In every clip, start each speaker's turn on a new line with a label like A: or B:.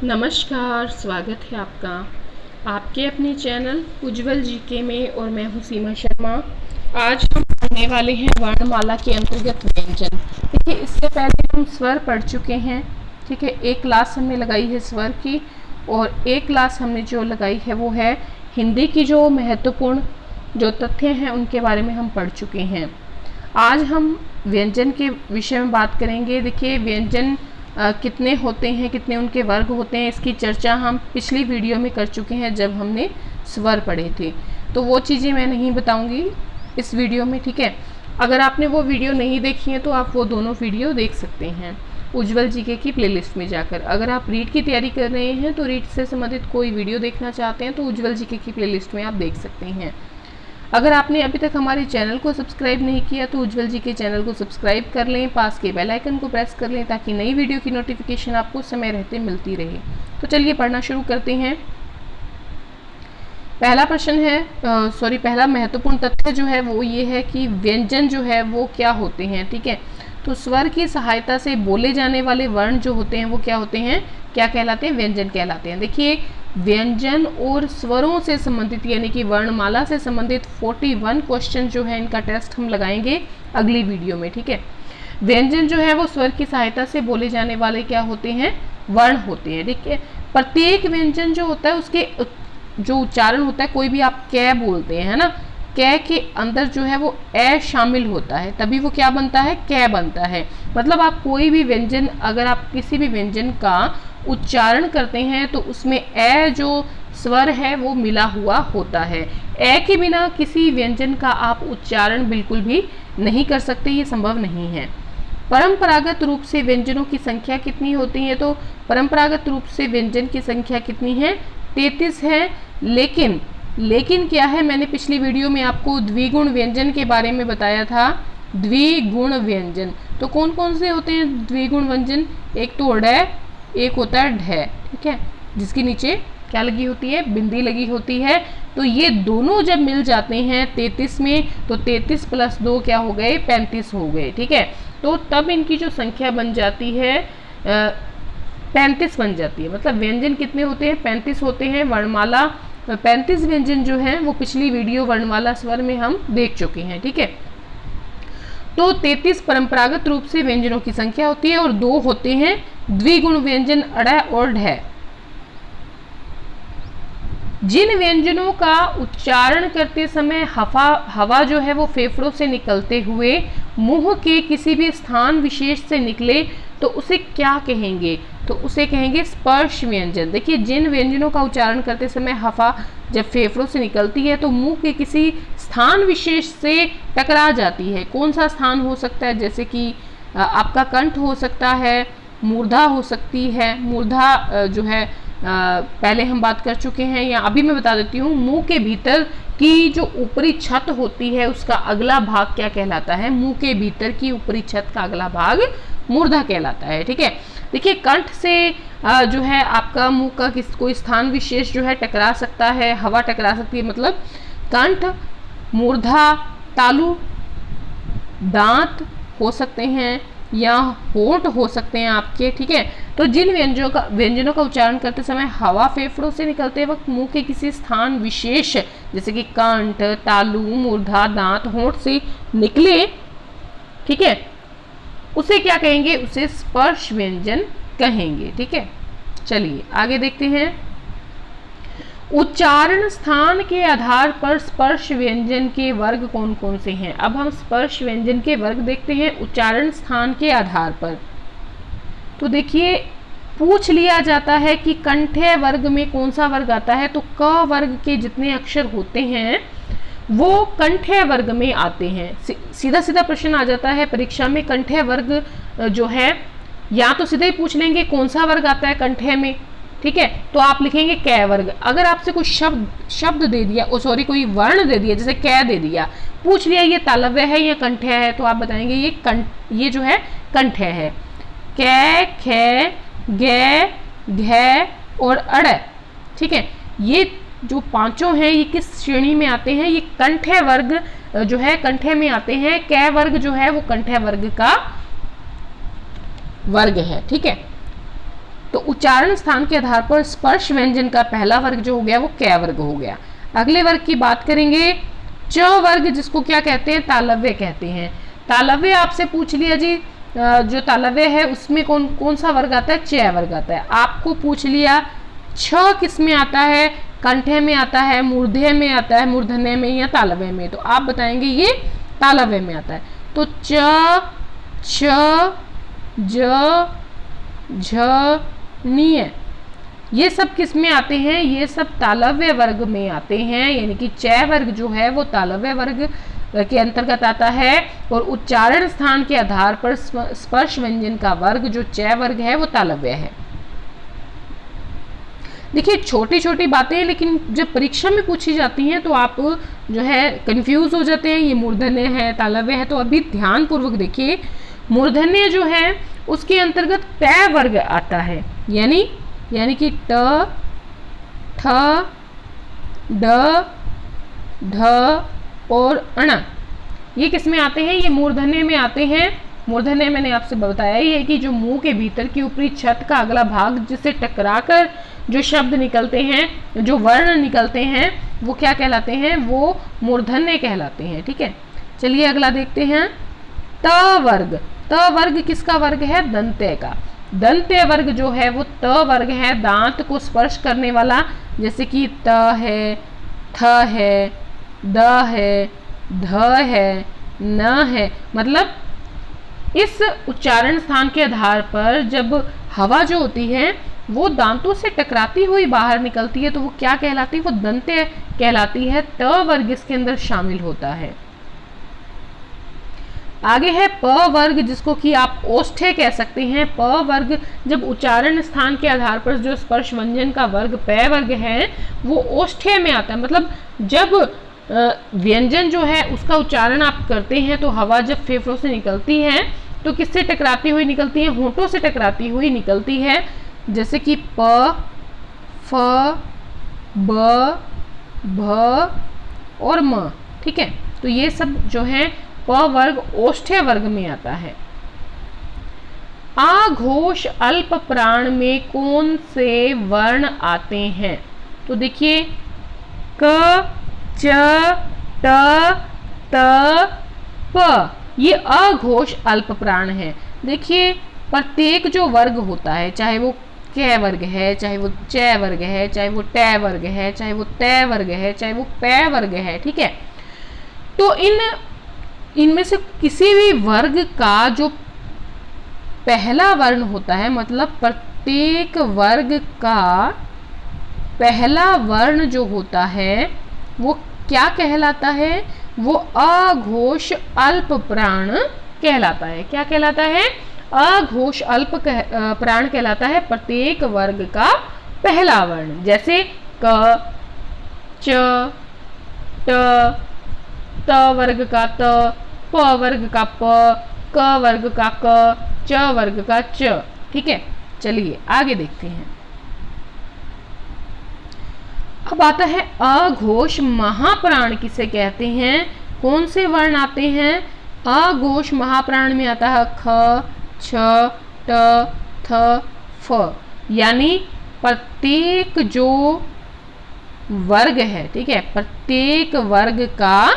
A: नमस्कार, स्वागत है आपका आपके अपने चैनल उज्जवल जीके में। और मैं हूँ सीमा शर्मा। आज हम पढ़ने वाले हैं वर्णमाला के अंतर्गत व्यंजन। देखिए, इससे पहले हम स्वर पढ़ चुके हैं। ठीक है, एक क्लास हमने लगाई है स्वर की और एक क्लास हमने जो लगाई है वो है हिंदी की। जो महत्वपूर्ण जो तथ्य हैं उनके बारे में हम पढ़ चुके हैं। आज हम व्यंजन के विषय में बात करेंगे। देखिए, व्यंजन कितने होते हैं, कितने उनके वर्ग होते हैं, इसकी चर्चा हम पिछली वीडियो में कर चुके हैं जब हमने स्वर पढ़े थे। तो वो चीज़ें मैं नहीं बताऊंगी इस वीडियो में। ठीक है, अगर आपने वो वीडियो नहीं देखी है तो आप वो दोनों वीडियो देख सकते हैं उज्जवल जीके की प्लेलिस्ट में जाकर। अगर आप रीट की तैयारी कर रहे हैं तो रीट से संबंधित कोई वीडियो देखना चाहते हैं तो उज्जवल जीके की प्लेलिस्ट में आप देख सकते हैं। अगर आपने अभी तक हमारे चैनल को सब्सक्राइब नहीं किया तो उज्जवल जी के चैनल को सब्सक्राइब कर लें, पास के बेल आइकन को प्रेस कर लें ताकि नई वीडियो की नोटिफिकेशन आपको समय रहते मिलती रहे। तो चलिए पढ़ना शुरू करते हैं। पहला प्रश्न है पहला महत्वपूर्ण तथ्य जो है वो ये है कि व्यंजन जो है वो क्या होते हैं। ठीक है, तो स्वर की सहायता से बोले जाने वाले वर्ण जो होते हैं वो क्या होते हैं, क्या कहलाते हैं, व्यंजन कहलाते हैं। देखिए, व्यंजन और स्वरों से संबंधित यानी कि वर्णमाला से संबंधित 41 क्वेश्चन जो है इनका टेस्ट हम लगाएंगे अगली वीडियो में। ठीक है, व्यंजन जो है वो स्वर की सहायता से बोले जाने वाले क्या होते हैं, वर्ण होते हैं। ठीक है, प्रत्येक व्यंजन जो होता है उसके जो उच्चारण होता है, कोई भी आप कै बोलते हैं ना, कै के अंदर जो है वो ए शामिल होता है, तभी वो क्या बनता है, कै बनता है। मतलब आप कोई भी व्यंजन, अगर आप किसी भी व्यंजन का उच्चारण करते हैं तो उसमें ए जो स्वर है वो मिला हुआ होता है। ए के बिना किसी व्यंजन का आप उच्चारण बिल्कुल भी नहीं कर सकते, ये संभव नहीं है। परंपरागत रूप से व्यंजनों की संख्या कितनी होती है, तो परंपरागत रूप से व्यंजन की संख्या कितनी है, 33 है। लेकिन क्या है, मैंने पिछली वीडियो में आपको द्विगुण व्यंजन के बारे में बताया था। द्विगुण व्यंजन तो कौन कौन से होते हैं द्विगुण व्यंजन, एक तो ड, एक होता है ढ। ठीक है, जिसके नीचे क्या लगी होती है, बिंदी लगी होती है। तो ये दोनों जब मिल जाते हैं 33 में तो 33 प्लस 2 क्या हो गए, 35 हो गए। ठीक है, तो तब इनकी जो संख्या बन जाती है 35 बन जाती है। मतलब व्यंजन कितने होते हैं, 35 होते हैं। वर्णमाला 35 व्यंजन जो हैं वो पिछली वीडियो वर्णमाला स्वर में हम देख चुके हैं। ठीक है, तो 33 परंपरागत रूप से व्यंजनों की संख्या होती है और 2 होते हैं द्विगुण व्यंजन अड़ और ढ। जिन व्यंजनों का उच्चारण करते समय हवा जो है वो फेफड़ों से निकलते हुए मुंह के किसी भी स्थान विशेष से निकले तो उसे क्या कहेंगे, तो उसे कहेंगे स्पर्श व्यंजन। देखिए, जिन व्यंजनों का उच्चारण करते समय हवा जब फेफड़ों से निकलती है तो मुंह के किसी स्थान विशेष से टकरा जाती है। कौन सा स्थान हो सकता है, जैसे कि आपका कंठ हो सकता है, मूर्धा हो सकती है। मूर्धा जो है पहले हम बात कर चुके हैं, या अभी मैं बता देती हूँ। मुंह के भीतर की जो ऊपरी छत होती है उसका अगला भाग क्या कहलाता है, मुंह के भीतर की ऊपरी छत का अगला भाग मूर्धा कहलाता है। ठीक है, देखिए, कंठ से जो है आपका मुंह का कोई स्थान विशेष जो है टकरा सकता है, हवा टकरा सकती है। मतलब कंठ, मूर्धा, तालु, दांत हो सकते हैं या होंठ हो सकते हैं आपके। ठीक है, तो जिन व्यंजनों का उच्चारण करते समय हवा फेफड़ों से निकलते वक्त मुंह के किसी स्थान विशेष जैसे कि कंठ, तालु, मूर्धा, दांत, होंठ से निकले, ठीक है, उसे क्या कहेंगे, उसे स्पर्श व्यंजन कहेंगे। ठीक है, चलिए आगे देखते हैं। उच्चारण स्थान के आधार पर स्पर्श व्यंजन के वर्ग कौन कौन से हैं। अब हम स्पर्श व्यंजन के वर्ग देखते हैं उच्चारण स्थान के आधार पर। तो देखिए, पूछ लिया जाता है कि कंठ्य वर्ग में कौन सा वर्ग आता है, तो क वर्ग के जितने अक्षर होते हैं वो कंठ्य वर्ग में आते हैं। सीधा सीधा प्रश्न आ जाता है परीक्षा में, कंठ्य वर्ग जो है, या तो सीधे ही पूछ लेंगे कौन सा वर्ग आता है कंठ्य में। ठीक है, तो आप लिखेंगे कै वर्ग। अगर आपसे कोई शब्द दे दिया, कोई वर्ण दे दिया, जैसे कै दे दिया, पूछ लिया ये तालव्य है या कंठ्य है, तो आप बताएंगे ये जो है कंठ्य है। कै, ख, ग, घ और अड़। ठीक है, ये जो पांचों हैं ये किस श्रेणी में आते हैं, ये कंठ्य वर्ग जो है कंठ्य में आते हैं। कै वर्ग जो है वो कंठ्य वर्ग का वर्ग है। ठीक है, तो उच्चारण स्थान के आधार पर स्पर्श व्यंजन का पहला वर्ग जो हो गया वो कै वर्ग हो गया। अगले वर्ग की बात करेंगे च वर्ग, जिसको क्या कहते हैं, तालव्य कहते हैं। तालव्य आपसे पूछ लिया जी, जो तालव्य है उसमें कौन कौन सा वर्ग आता है, च वर्ग आता है। आपको पूछ लिया छ किस में आता है, कंठे में आता है, मूर्धन्य में आता है, मूर्धन्य में या तालव्य में, तो आप बताएंगे ये तालव्य में आता है। तो च, छ, ज, झ, नीय ये सब किस में आते हैं, ये सब तालव्य वर्ग में आते हैं, यानी कि च वर्ग जो है वो तालव्य वर्ग के अंतर्गत आता है। और उच्चारण स्थान के आधार पर स्पर्श व्यंजन का वर्ग जो च वर्ग है वो तालव्य है। देखिए छोटी छोटी बातें, लेकिन जब परीक्षा में पूछी जाती हैं तो आप जो है कंफ्यूज हो जाते हैं, ये मूर्धन्य है, तालव्य है। तो अभी ध्यान पूर्वक देखिए, मूर्धन्य जो है उसके अंतर्गत ट वर्ग आता है, यानी कि ट, ठ, ड, ढ और अण, ये किस में आते हैं, ये मूर्धन्य में आते हैं। मूर्धन्य मैंने आपसे बताया ही है कि जो मुंह के भीतर की ऊपरी छत का अगला भाग जिससे टकराकर जो शब्द निकलते हैं, जो वर्ण निकलते हैं, वो क्या कहलाते हैं, वो मूर्धन्य कहलाते हैं। ठीक है, चलिए अगला देखते हैं त वर्ग। त वर्ग किसका वर्ग है, दंत्य का। दंत्य वर्ग जो है वो त वर्ग है, दांत को स्पर्श करने वाला, जैसे कि त है, थ है, द है, ध है, न है। मतलब इस उच्चारण स्थान के आधार पर जब हवा जो होती है वो दांतों से टकराती हुई बाहर निकलती है तो वो क्या कहलाती है, वो दंत्य कहलाती है। त वर्ग इसके अंदर शामिल होता है। आगे है प वर्ग, जिसको कि आप ओष्ठ्य कह सकते हैं। प वर्ग जब उच्चारण स्थान के आधार पर जो स्पर्श व्यंजन का वर्ग प वर्ग है वो ओष्ठ्य में आता है। मतलब जब व्यंजन जो है उसका उच्चारण आप करते हैं तो हवा जब फेफड़ों से निकलती है तो किससे टकराती हुई निकलती है, होंठों से टकराती हुई निकलती है। जैसे कि प, फ, ब, भ और म। ठीक है, तो ये सब जो है प वर्ग ओष्ठ्य वर्ग में आता है। आघोष अल्प प्राण में कौन से वर्ण आते हैं, तो देखिए क, च, ट, त, प, ये अघोष अल्प प्राण है। देखिए प्रत्येक जो वर्ग होता है, चाहे वो क वर्ग है, चाहे वो च वर्ग है, चाहे वो ट वर्ग है, चाहे वो त वर्ग है, चाहे वो प वर्ग है, ठीक है, तो इनमें से किसी भी वर्ग का जो पहला वर्ण होता है, मतलब प्रत्येक वर्ग का पहला वर्ण जो होता है वो क्या कहलाता है, वो अघोष अल्प प्राण कहलाता है। क्या कहलाता है, अघोष अल्प प्राण कहलाता है प्रत्येक वर्ग का पहला वर्ण। जैसे क, च, ट, त वर्ग का त, प वर्ग का प, क वर्ग का क, च वर्ग का च। ठीक है, चलिए आगे देखते हैं। अब आता है अघोष महाप्राण किसे कहते हैं, कौन से वर्ण आते हैं। अघोष महाप्राण में आता है ख, छ, ट, थ, फ, यानी प्रत्येक जो वर्ग है, ठीक है, प्रत्येक वर्ग का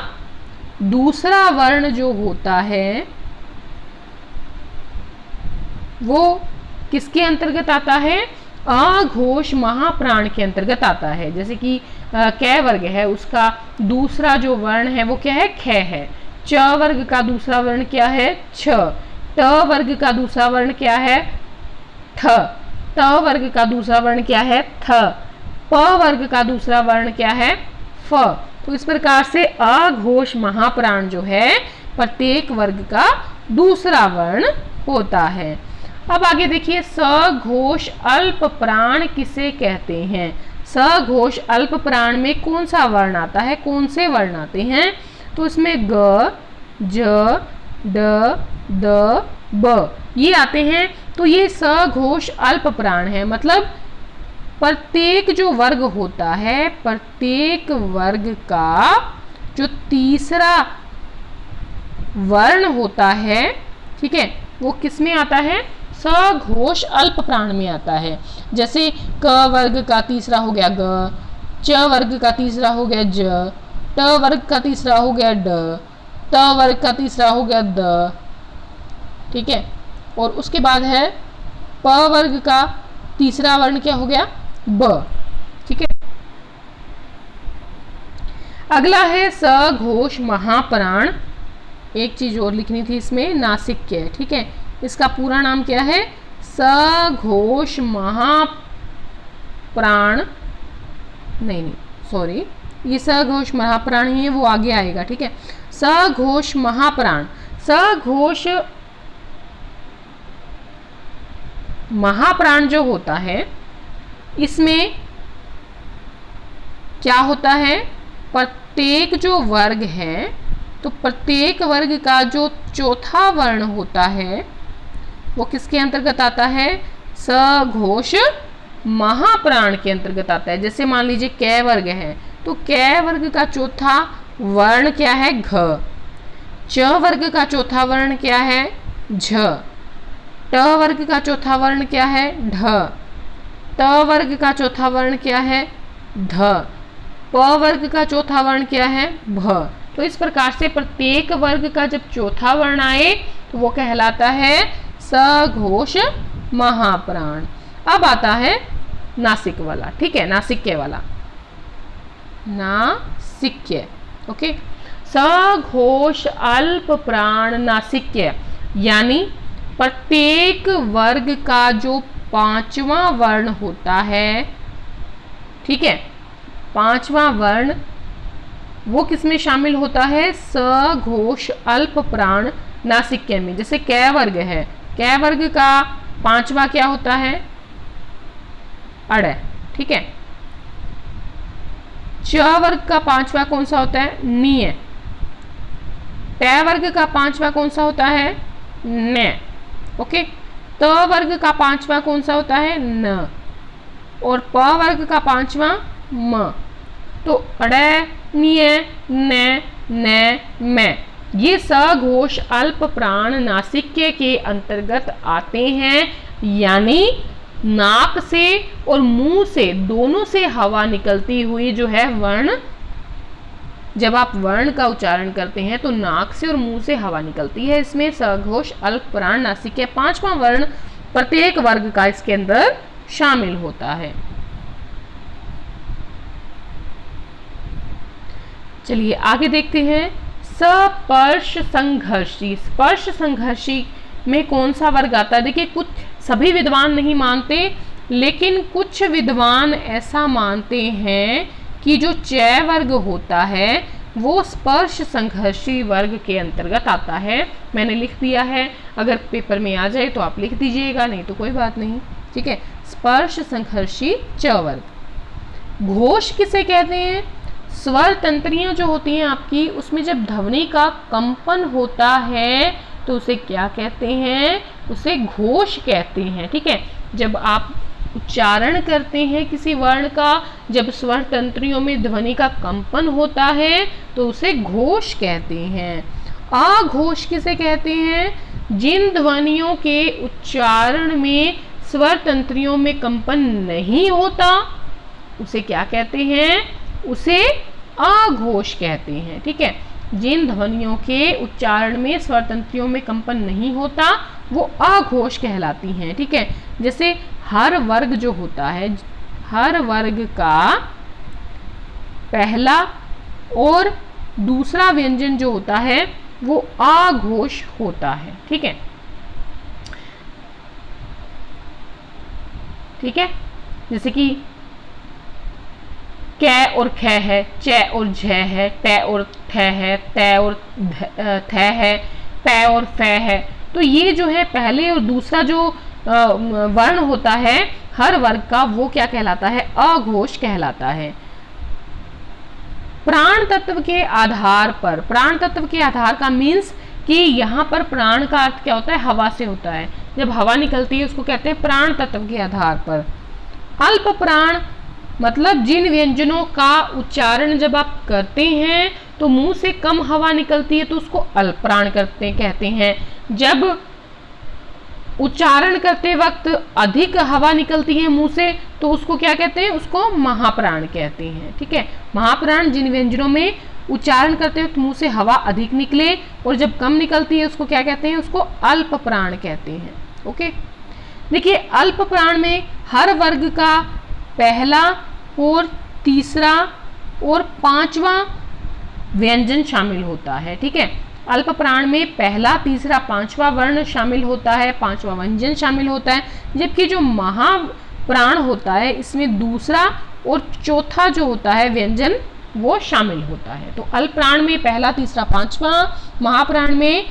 A: दूसरा वर्ण जो होता है वो किसके अंतर्गत आता है, अघोष महाप्राण के अंतर्गत आता है। जैसे कि कै वर्ग है, उसका दूसरा जो वर्ण है वो क्या है, ख है। च वर्ग का दूसरा वर्ण क्या है, छ। ट वर्ग का दूसरा वर्ण क्या है, ठ। त वर्ग का दूसरा वर्ण क्या है, थ। प वर्ग का दूसरा वर्ण क्या है, फ। तो इस प्रकार से अघोष महाप्राण जो है प्रत्येक वर्ग का दूसरा वर्ण होता है। अब आगे देखिए, सघोष अल्प प्राण किसे कहते हैं। सघोष अल्प प्राण में कौन सा वर्ण आता है, कौन से वर्ण आते हैं, तो इसमें ग, ज, ड, द, ब ये आते हैं। तो ये सघोष अल्प प्राण है, मतलब प्रत्येक जो वर्ग होता है, प्रत्येक वर्ग का जो तीसरा वर्ण होता है, ठीक है, वो किस में आता है, सघोष अल्प प्राण में आता है। जैसे क वर्ग का तीसरा हो गया ग, च वर्ग का तीसरा हो गया ज, ट वर्ग का तीसरा हो गया ड, त वर्ग का तीसरा हो गया द, ठीक है। और उसके बाद है प वर्ग का तीसरा वर्ण क्या हो गया ब, ठीक है। अगला है सघोष महाप्राण। एक चीज और लिखनी थी इसमें, नासिक्य, ठीक है। इसका पूरा नाम क्या है, सघोष महाप्राण, नहीं सॉरी, ये सघोष महाप्राण ही है, वो आगे आएगा, ठीक है। सघोष महाप्राण, सघोष महाप्राण जो होता है इसमें क्या होता है, प्रत्येक जो वर्ग है तो प्रत्येक वर्ग का जो चौथा वर्ण होता है वो किसके अंतर्गत आता है, सघोष महाप्राण के अंतर्गत आता है। जैसे मान लीजिए कै वर्ग है तो कै वर्ग का चौथा वर्ण क्या है घ, च वर्ग का चौथा वर्ण क्या है झ, ट वर्ग का चौथा वर्ण क्या है ढ, त वर्ग का चौथा वर्ण क्या है ध, प वर्ग का चौथा वर्ण क्या है भ। तो इस प्रकार से प्रत्येक वर्ग का जब चौथा वर्ण आए तो वो कहलाता है सघोष महाप्राण। अब आता है नासिक वाला, ठीक है, नासिक्य वाला, नासिक्य, ओके। सघोष अल्प प्राण नासिक्य, यानी प्रत्येक वर्ग का जो पांचवा वर्ण होता है, ठीक है, पांचवा वर्ण वो किसमें शामिल होता है, सघोष अल्प प्राण नासिक्य में। जैसे कै वर्ग है, कै वर्ग का पांचवा क्या होता है अड़, ठीक है। च वर्ग का पांचवा कौन सा होता है नी, टै वर्ग का पांचवा कौन सा होता है न, ओके। त वर्ग का पांचवा कौन सा होता है न, और प वर्ग का पांचवा म। तो अड़, निय, न, मैं, ये सघोष अल्प प्राण नासिक्य के अंतर्गत आते हैं, यानी नाक से और मुंह से दोनों से हवा निकलती हुई जो है वर्ण, जब आप वर्ण का उच्चारण करते हैं तो नाक से और मुंह से हवा निकलती है। इसमें सघोष अल्प प्राण नासिक्य पांचवा वर्ण प्रत्येक वर्ग का इसके अंदर शामिल होता है। चलिए आगे देखते हैं। स्पर्श संघर्षी, स्पर्श संघर्षी में कौन सा वर्ग आता है? देखिए कुछ सभी विद्वान नहीं मानते, लेकिन कुछ विद्वान ऐसा मानते हैं कि जो चय वर्ग होता है वो स्पर्श संघर्षी वर्ग के अंतर्गत आता है। मैंने लिख दिया है, अगर पेपर में आ जाए तो आप लिख दीजिएगा, नहीं तो कोई बात नहीं, ठीक है। स्पर्श संघर्षी च वर्ग। घोष किसे कहते हैं? स्वर तंत्रियां जो होती हैं आपकी, उसमें जब ध्वनि का कंपन होता है तो उसे क्या कहते हैं? उसे घोष कहते हैं, ठीक है। जब आप उच्चारण करते हैं किसी वर्ण का, जब स्वर तंत्रियों में ध्वनि का कंपन होता है तो उसे घोष कहते हैं। अघोष किसे कहते हैं? जिन ध्वनियों के उच्चारण में स्वर तंत्रियों में कंपन नहीं होता उसे क्या कहते हैं? उसे अघोष कहते हैं, ठीक है। जिन ध्वनियों के उच्चारण में स्वर तंत्रियों में कंपन नहीं होता वो अघोष कहलाती हैं, ठीक है। जैसे हर वर्ग जो होता है, हर वर्ग का पहला और दूसरा व्यंजन जो होता है वो अघोष होता है, ठीक है, ठीक है। जैसे कि कै और ख है, च और झ है, ट और थ है, त और थ है, प और फ है। तो ये जो है पहले और दूसरा जो वर्ण होता है हर वर्ग का, वो क्या कहलाता है? अघोष कहलाता है। प्राण तत्व के आधार पर, प्राण तत्व के आधार का मीन्स कि यहाँ पर प्राण का अर्थ क्या होता है? हवा से होता है। जब हवा निकलती है उसको कहते हैं प्राण तत्व के आधार पर। अल्प प्राण मतलब जिन व्यंजनों का उच्चारण जब आप करते हैं तो मुंह से कम हवा निकलती है तो उसको अल्प प्राण कहते हैं। जब उच्चारण करते वक्त अधिक हवा निकलती है मुंह से तो उसको क्या कहते हैं, उसको महाप्राण कहते हैं। ठीक है, महाप्राण जिन व्यंजनों में उच्चारण करते वक्त मुंह से हवा अधिक निकले और जब कम निकलती है उसको क्या कहते हैं, उसको अल्प प्राण कहते हैं। ओके, देखिए अल्प प्राण में हर वर्ग का पहला और तीसरा और पांचवा व्यंजन शामिल होता है। ठीक है, अल्प प्राण में पहला, तीसरा, पांचवा वर्ण शामिल होता है, पांचवा व्यंजन शामिल होता है, जबकि जो महाप्राण होता है इसमें दूसरा और चौथा जो होता है व्यंजन वो शामिल होता है। तो अल्प प्राण में पहला, तीसरा, पांचवा, महाप्राण में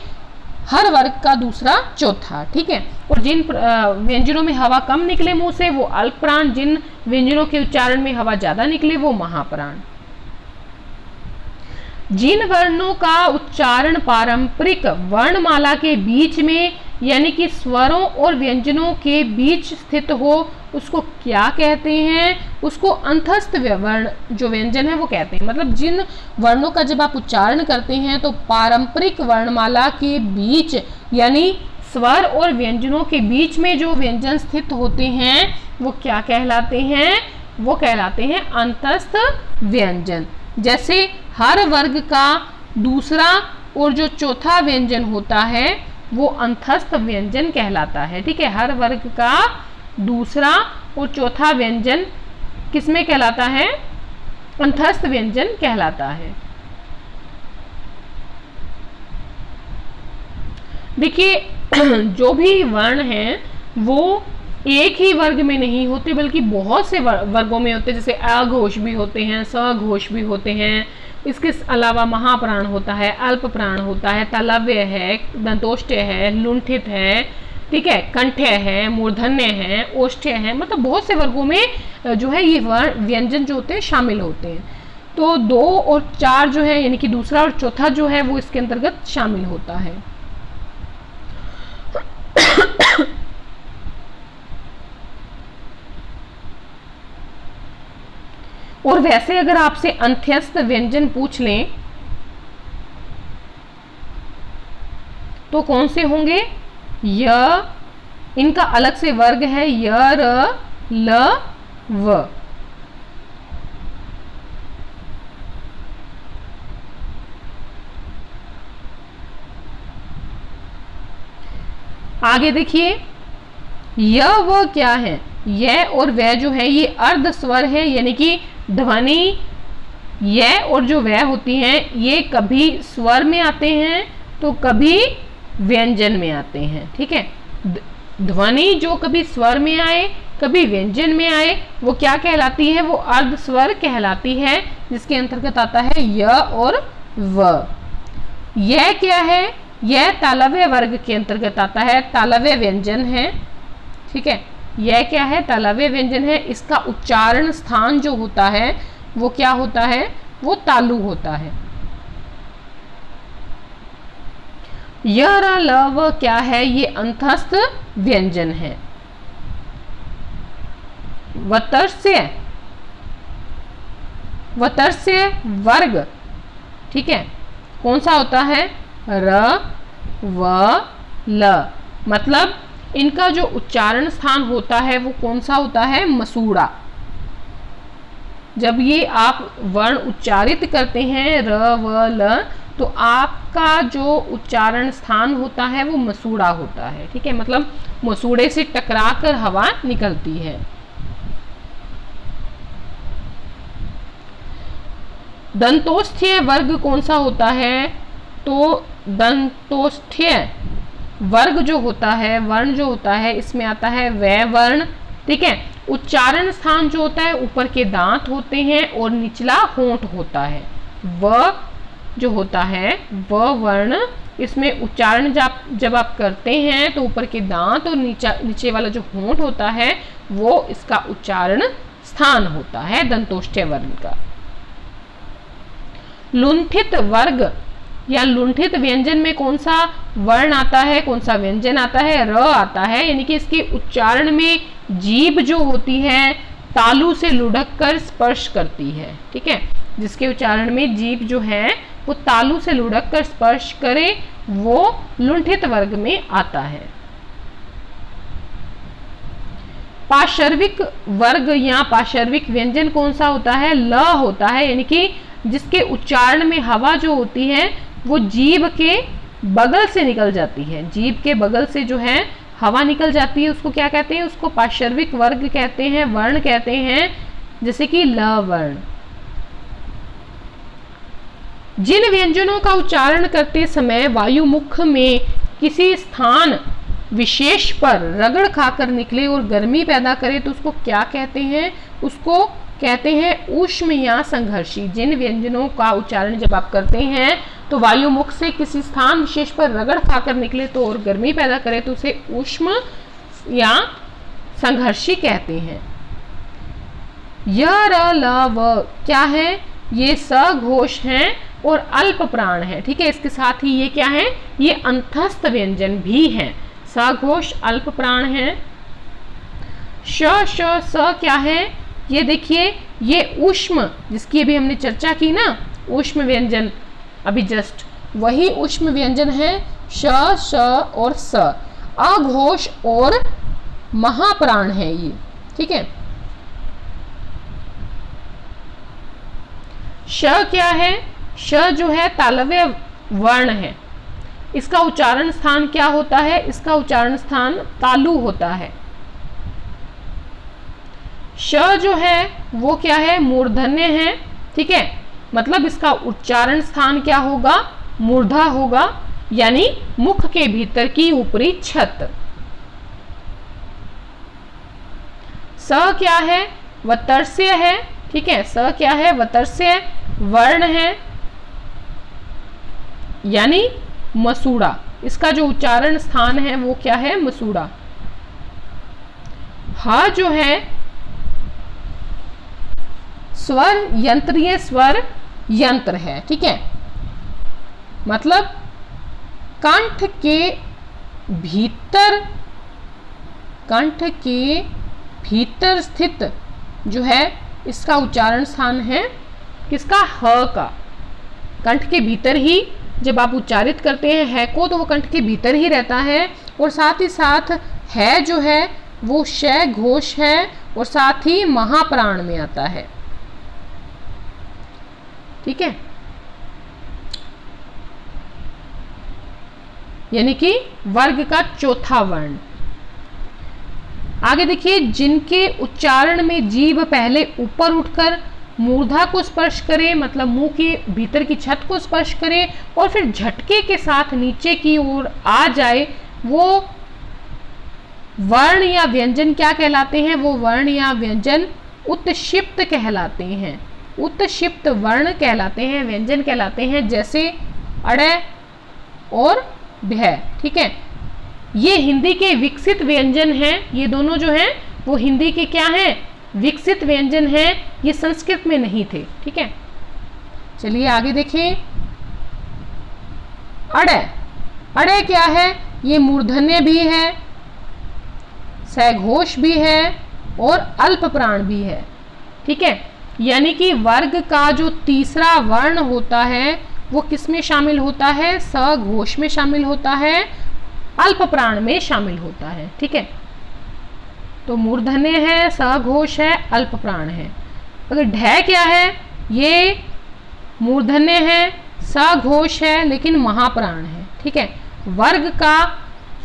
A: हर वर्ग का दूसरा, चौथा। ठीक है, और जिन व्यंजनों में हवा कम निकले मुंह से वो अल्प प्राण, जिन व्यंजनों के उच्चारण में हवा ज्यादा निकले वो महाप्राण। जिन वर्णों का उच्चारण पारंपरिक वर्णमाला के बीच में यानी कि स्वरों और व्यंजनों के बीच स्थित हो उसको क्या कहते हैं, उसको अंतस्थ वर्ण जो व्यंजन है वो कहते हैं। मतलब जिन वर्णों का जब आप उच्चारण करते हैं तो पारंपरिक वर्णमाला के बीच यानी स्वर और व्यंजनों के बीच में जो व्यंजन स्थित होते हैं वो क्या कहलाते हैं, वो कहलाते हैं अंतस्थ व्यंजन। जैसे हर वर्ग का दूसरा और जो चौथा व्यंजन होता है वो अंतस्थ व्यंजन कहलाता है। ठीक है, हर वर्ग का दूसरा और चौथा व्यंजन किसमें कहलाता है, अंतस्थ व्यंजन कहलाता है। देखिए जो भी वर्ण हैं वो एक ही वर्ग में नहीं होते बल्कि बहुत से वर्गों में होते हैं। जैसे अघोष भी होते हैं, सघोष भी होते हैं, इसके अलावा महाप्राण होता है, अल्प प्राण होता है, तालव्य है, दंतोष्ठ्य है, लुंठित है, ठीक है, कंठ्य है, मूर्धन्य है, ओष्ठ्य है, मतलब बहुत से वर्गों में जो है ये व्यंजन जो होते हैं शामिल होते हैं। तो 2 और 4 जो है यानी कि दूसरा और चौथा जो है वो इसके अंतर्गत शामिल होता है। और वैसे अगर आपसे अंत्यस्थ व्यंजन पूछ लें तो कौन से होंगे, य, इनका अलग से वर्ग है य, र, ल, व। आगे देखिए य व क्या है, यह और वह जो है ये अर्ध स्वर है यानी कि ध्वनि यह और जो वह होती हैं ये कभी स्वर में आते हैं तो कभी व्यंजन में आते हैं। ठीक है, ध्वनि जो कभी स्वर में आए कभी व्यंजन में आए वो क्या कहलाती है, वो अर्ध स्वर कहलाती है, जिसके अंतर्गत आता है य और व। यह क्या है, यह तालव्य वर्ग के अंतर्गत आता है, तालव्य व्यंजन है। ठीक है, यह क्या है, तालव्य व्यंजन है। इसका उच्चारण स्थान जो होता है वो क्या होता है, वो तालु होता है। य, र, ल, व क्या है, ये अंतस्थ व्यंजन है। वतस्य, वतस्य वर्ग, ठीक है, कौन सा होता है, र, व, ल, मतलब इनका जो उच्चारण स्थान होता है वो कौन सा होता है, मसूड़ा। जब ये आप वर्ण उच्चारित करते हैं र, व, ल, तो आपका जो उच्चारण स्थान होता है वो मसूड़ा होता है। ठीक है, मतलब मसूड़े से टकराकर हवा निकलती है। दंतोष्ठ्य वर्ग कौन सा होता है, तो दंतोष्ठ्य वर्ग जो होता है, वर्ण जो होता है, इसमें आता है वह वर्ण। ठीक है, उच्चारण स्थान जो होता है ऊपर के दांत होते हैं और निचला होंठ होता है। व जो होता है व वर्ण, इसमें उच्चारण जब आप करते हैं तो ऊपर के दांत और नीचे वाला जो होंठ होता है वो इसका उच्चारण स्थान होता है दंतोष्ठ्य वर्ग का। लुंठित वर्ग या लुंठित व्यंजन में कौन सा वर्ण आता है, कौन सा व्यंजन आता है, र आता है, यानी कि इसके उच्चारण में जीभ जो होती है तालु से लुढ़क कर स्पर्श करती है। ठीक है, जिसके उच्चारण में जीभ जो है वो तालु से लुढ़क कर स्पर्श करे वो लुंठित वर्ग में आता है। पार्श्विक वर्ग या पार्श्विक व्यंजन कौन सा होता है? ल होता है, यानी कि जिसके उच्चारण में हवा जो होती है वो जीभ के बगल से निकल जाती है, जीभ के बगल से जो है हवा निकल जाती है, उसको क्या कहते हैं? उसको पार्श्विक वर्ग कहते हैं, वर्ण कहते हैं, जैसे कि ल वर्ण। जिन व्यंजनों का उच्चारण करते समय वायुमुख में किसी स्थान विशेष पर रगड़ खाकर निकले और गर्मी पैदा करे तो उसको क्या कहते हैं? उसको कहते हैं ऊष्म या संघर्षी। जिन व्यंजनों का उच्चारण जब आप करते हैं तो वायुमुख से किसी स्थान विशेष पर रगड़ खाकर निकले तो और गर्मी पैदा करे तो उसे ऊष्म या संघर्षी कहते हैं। यह र ल व क्या है? ये सघोष हैं और अल्प प्राण है, ठीक है। इसके साथ ही ये क्या है? ये अंतस्थ व्यंजन भी हैं, सघोष अल्प प्राण है। श श स क्या है? ये देखिए, ये ऊष्म, जिसकी अभी हमने चर्चा की ना, ऊष्म व्यंजन, अभी जस्ट वही ऊष्म व्यंजन है। श श और स अघोष और महाप्राण है ये, ठीक है। श क्या है? श जो है तालव्य वर्ण है, इसका उच्चारण स्थान क्या होता है? इसका उच्चारण स्थान तालु होता है। श जो है वो क्या है? मूर्धन्य है, ठीक है, मतलब इसका उच्चारण स्थान क्या होगा? मूर्धा होगा, यानी मुख के भीतर की ऊपरी छत। स क्या है? वतर्स्य है, ठीक है। स क्या है? वतर्स्य वर्ण है, यानी मसूड़ा। इसका जो उच्चारण स्थान है वो क्या है? मसूड़ा। ह जो है स्वर यंत्रीय स्वर यंत्र है, ठीक है, मतलब कंठ के भीतर स्थित जो है इसका उच्चारण स्थान है किसका? ह का। कंठ के भीतर ही जब आप उच्चारित करते हैं है को, तो वो कंठ के भीतर ही रहता है, और साथ ही साथ है जो है वो श घोष है और साथ ही महाप्राण में आता है, ठीक है, यानी कि वर्ग का चौथा वर्ण। आगे देखिए, जिनके उच्चारण में जीभ पहले ऊपर उठकर मूर्धा को स्पर्श करे, मतलब मुंह के भीतर की छत को स्पर्श करे और फिर झटके के साथ नीचे की ओर आ जाए, वो वर्ण या व्यंजन क्या कहलाते हैं? वो वर्ण या व्यंजन उत्क्षिप्त कहलाते हैं, उत्क्षिप्त वर्ण कहलाते हैं, व्यंजन कहलाते हैं, जैसे अड़े और भय, ठीक है। ये हिंदी के विकसित व्यंजन हैं, ये दोनों जो हैं वो हिंदी के क्या हैं? विकसित व्यंजन हैं, ये संस्कृत में नहीं थे, ठीक है। चलिए आगे देखें। अड़े, अड़े क्या है? ये मूर्धन्य भी है, सघोष भी है और अल्प प्राण भी है, ठीक है, यानी कि वर्ग का जो तीसरा वर्ण होता है वो किस में शामिल होता है? सघोष में शामिल होता है, अल्प प्राण में शामिल होता है, ठीक है। तो मूर्धन्य है, सघोष है, अल्प प्राण है। अगर ढ क्या है? ये मूर्धन्य है, सघोष है, लेकिन महाप्राण है, ठीक है। वर्ग का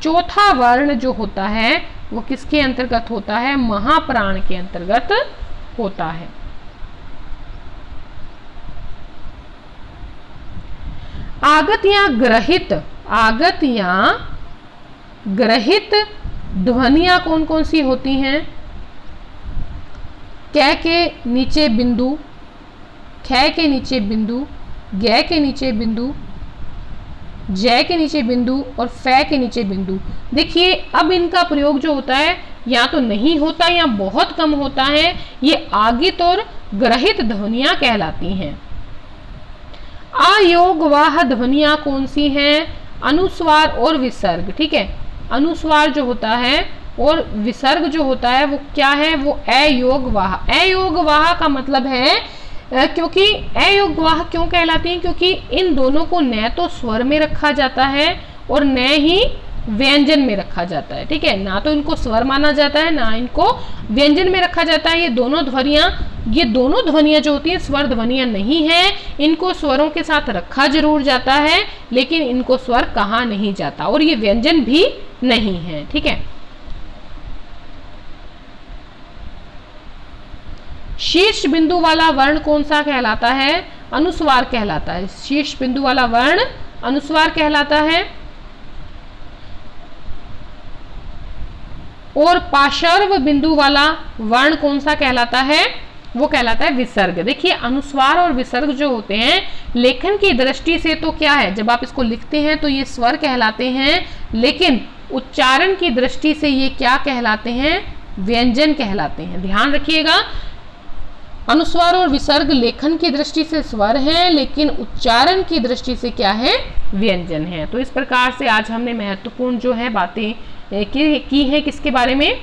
A: चौथा वर्ण जो होता है वो किसके अंतर्गत होता है? महाप्राण के अंतर्गत होता है। आगत या ग्रहित, आगत या ग्रहित ध्वनियां कौन कौन सी होती हैं? क के नीचे बिंदु, ख के नीचे बिंदु, ग के नीचे बिंदु, ज के नीचे बिंदु और फ के नीचे बिंदु। देखिए, अब इनका प्रयोग जो होता है या तो नहीं होता या बहुत कम होता है। ये आगित और ग्रहित ध्वनियां कहलाती हैं। अयोगवाह ध्वनियां कौन सी हैं? अनुस्वार और विसर्ग, ठीक है। अनुस्वार जो होता है और विसर्ग जो होता है वो क्या है? वो अयोगवाह। अयोगवाह का मतलब है, क्योंकि अयोगवाह क्यों कहलाती हैं? क्योंकि इन दोनों को न तो स्वर में रखा जाता है और न ही व्यंजन में रखा जाता है, ठीक है। ना तो इनको स्वर माना जाता है, ना इनको व्यंजन में रखा जाता है। ये दोनों ध्वनियां जो होती हैं स्वर ध्वनियां नहीं है। इनको स्वरों के साथ रखा जरूर जाता है, लेकिन इनको स्वर कहा नहीं जाता, और ये व्यंजन भी नहीं है, ठीक है। शीर्ष बिंदु वाला वर्ण कौन सा कहलाता है? अनुस्वार कहलाता है। शीर्ष बिंदु वाला वर्ण अनुस्वार कहलाता है। और पार्श्व बिंदु वाला वर्ण कौन सा कहलाता है? वो कहलाता है विसर्ग। देखिए, अनुस्वार और विसर्ग जो होते हैं लेखन की दृष्टि से तो क्या है, जब आप इसको लिखते हैं तो ये स्वर कहलाते हैं, लेकिन उच्चारण की दृष्टि से ये क्या कहलाते हैं? व्यंजन कहलाते हैं। ध्यान रखिएगा, अनुस्वार और विसर्ग लेखन की दृष्टि से स्वर हैं, लेकिन उच्चारण की दृष्टि से क्या है? व्यंजन है। तो इस प्रकार से आज हमने महत्वपूर्ण जो है बातें की है किसके बारे में?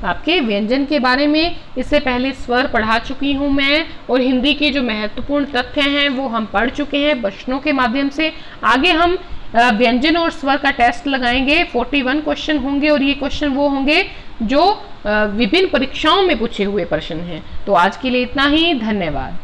A: आपके व्यंजन के बारे में। इससे पहले स्वर पढ़ा चुकी हूँ मैं, और हिंदी के जो महत्वपूर्ण तथ्य हैं वो हम पढ़ चुके हैं प्रश्नों के माध्यम से। आगे हम व्यंजन और स्वर का टेस्ट लगाएंगे। 41 क्वेश्चन होंगे, और ये क्वेश्चन वो होंगे जो विभिन्न परीक्षाओं में पूछे हुए प्रश्न हैं। तो आज के लिए इतना ही, धन्यवाद।